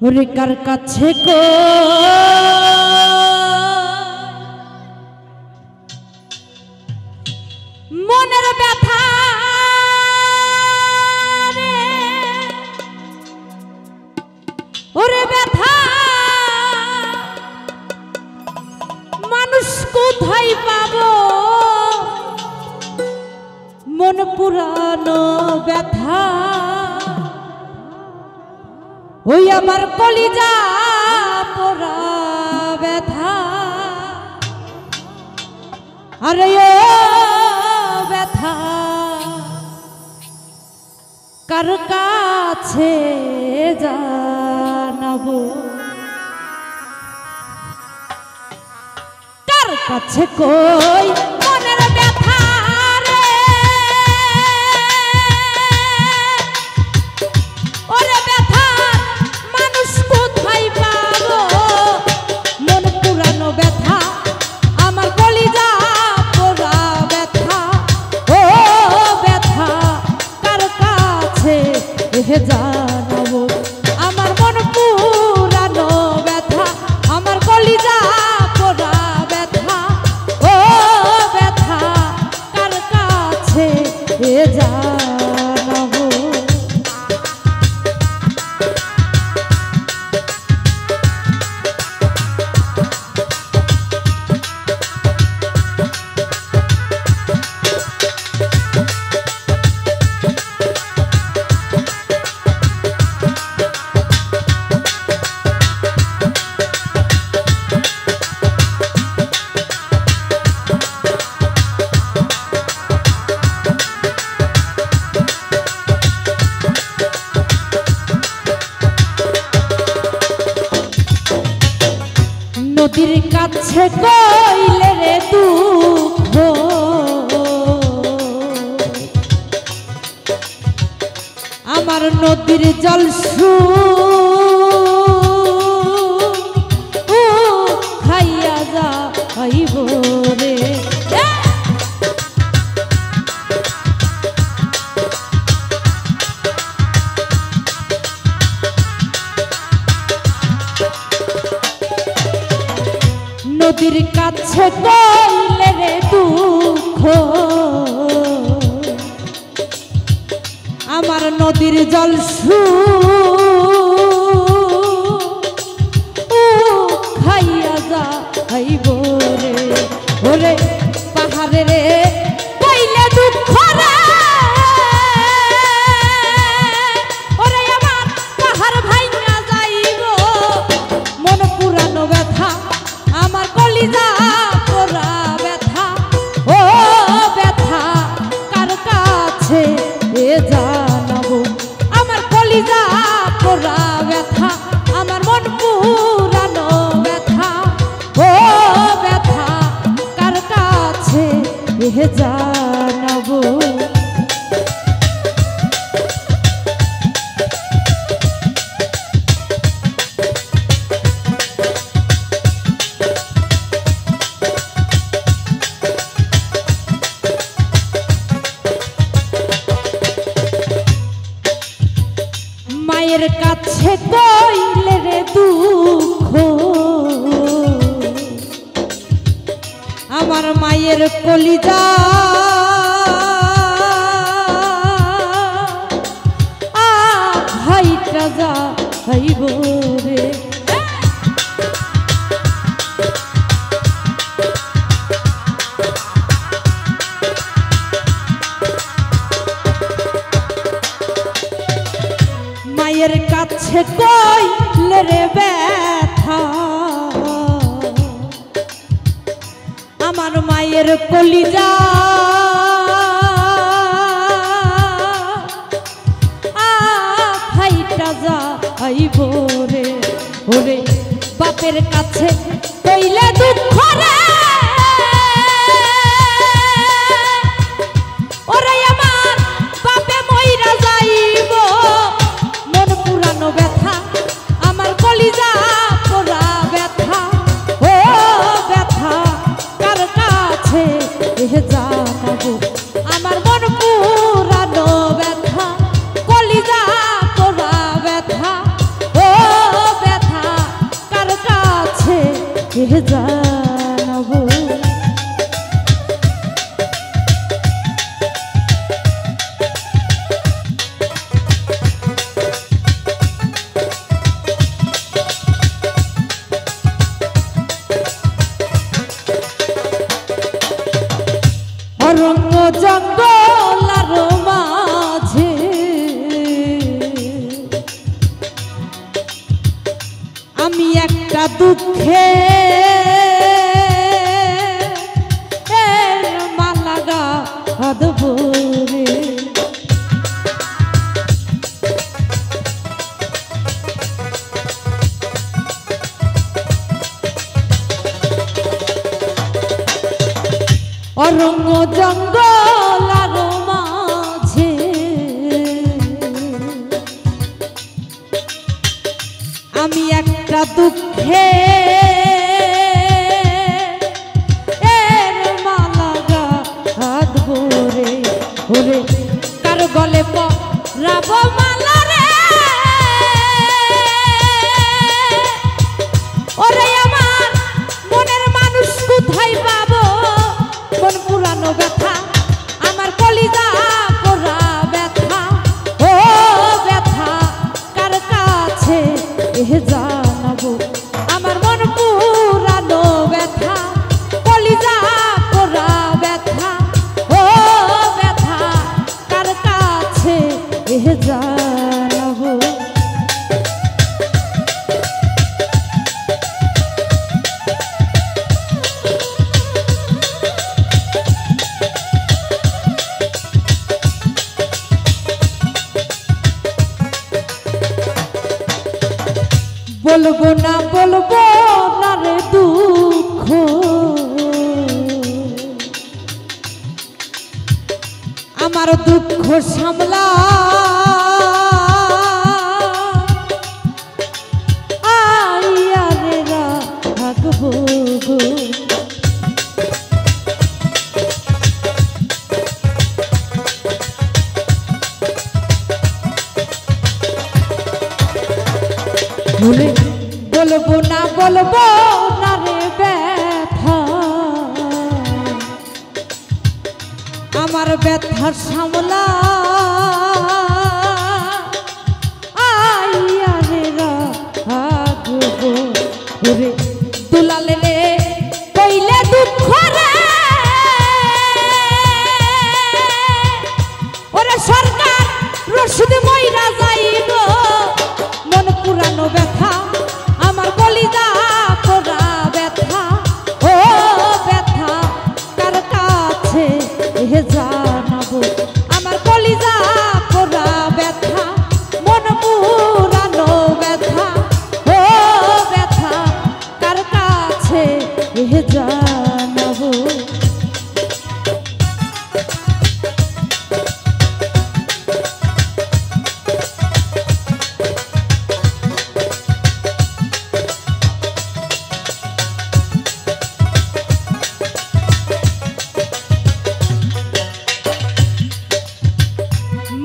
ওরে কার কাছে গো মনের ব্যথা রে, ওরে ব্যথা মানুষ কোথায় পাবো, মন পুরানো ব্যথা ওই আমার কলিজা পোড়া ব্যথা। আরে ও ব্যথা কার কাছে জানাবো, কার কাছে কই মনের ব্যথা রে, ওরে ব্যথা মানুষ কোথায় পাবো, মন পুরানো ব্যথা আমার কলিজা পোড়া ব্যথা। ও ব্যথা কার কাছে জানাবো, আমার মন পুরানো ব্যথা আমার কলিজা পোড়া ব্যথা। ও ব্যথা কার কাছে জানাবো। নদীর কাছে কইলে রে দুঃখ, আমার নদীর জল খাইয়া যাইব রে। নদীর কাছে কইলে রে দুঃখ, আমার নদীর জল খাইয়া যাইব রে। ওরে পাহাড়ে রে কইলে দুঃখ রে, ওরে আমার পাহাড় ভাইঙা যাইব, মন পুরানো ব্যথা আমার কলিজা পোড়া ব্যথা। ও ব্যথা কার কাছে জানাবো, আমার কলিজা পোড়া ব্যথা আমার মন পুরানো ব্যথা। ও ব্যথা কার কাছে জানাবো। মায়ের কাছে কইলে রে দুঃখ, আমার মায়ের কলিজা ভাইটা যাইব রে। মায়ের কাছে কইলে রে ব্যথা, আমার মায়ের কলিজা ভাইটা যাইব রে। ওরে বাপের কাছে কইলে দুঃখ রে, ওরে আমার বাপে মইরা যাইব, মন পুরানো ব্যথা আমার কলিজা পোড়া ব্যথা। ও ব্যথা কার কাছে জানাবো, আমার মন পুরানো ব্যথা কলিজা পোড়া ব্যথা। ও দুঃখে মালা গাঁথবরে অরণ্য জঙ্গল আর মাঝে আমি একটা দুঃখে এর মালা গাঁথবো রে ওরে কার গলে পরাব মালা রে ওরে আমার মনের মানুষ কোথায় পাবো কোন পুরানো ব্যথা আমার কলিজা পোড়া ব্যথা ও ব্যথা কার কাছে জানাবো আমার মন পুরানো ব্যথা কলিজা পোড়া ব্যথা ও ব্যথা কার কাছে জানাবো বলবো না রে দুঃখ আমার দুঃখ সামলা আইয়া রে রাখবো গো বলবো না রে ব্যথা আমার ব্যথা সামলা আইয়া রে রাখবো ওরে দুলাল রে কইলে দুঃখ রে ওরে সরকার রশিদ মইরা যাইব মন পুরানো ব্যথা আমার কলিজা পোড়া ব্যথা ও ব্যথা কার কাছে জানাবো আমার কলিজা পোড়া ব্যথা মন পুরানো ব্যথা ও ব্যথা কার কাছে জানাবো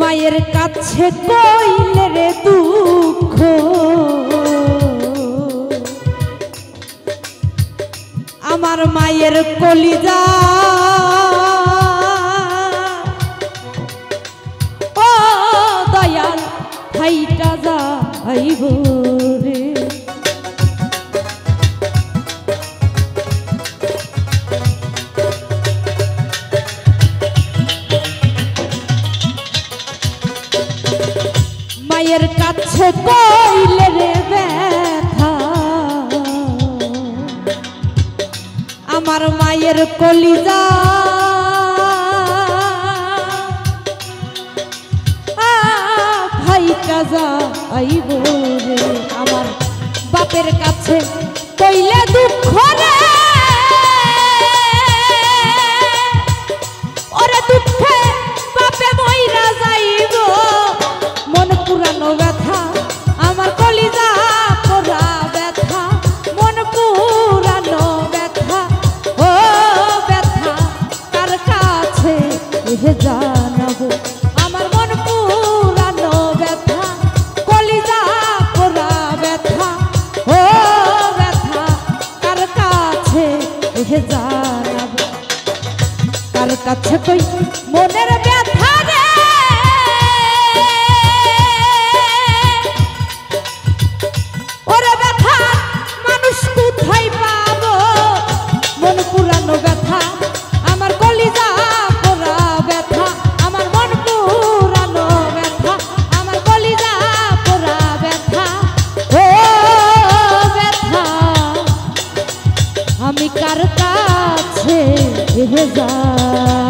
মায়ের কাছে কইলে রে দুঃখ আমার মায়ের কলিজা ও দয়াল ফাইটা যাইব রে মায়ের কাছে কইলে রে ব্যথা আমার মায়ের কলিজা ভাই কাজা আইব রে আমার বাপের কাছে কইলে দুঃখ রে ওরে দুঃখে বাপে মইরা যাইব মন পুরানো ব্যথা আমার কলিজা পোড়া ব্যথা মন পুরানো ব্যথা ও ব্যথা কার কাছে জানাবো আমার মন পুরানো ব্যথা কলিজা পোড়া ব্যথা ও ব্যথা কার কাছে জানাবো কার কাছে কই মনের ব্যথা রে ওরে ব্যথা মানুষ কোথায় পাবো মন পুরানো ব্যথা আমার কলিজা পোড়া ব্যথা আমার মন পুরানো ব্যথা আমার কলিজা পোড়া ব্যথা ও ব্যথা ছেড়ে যায়।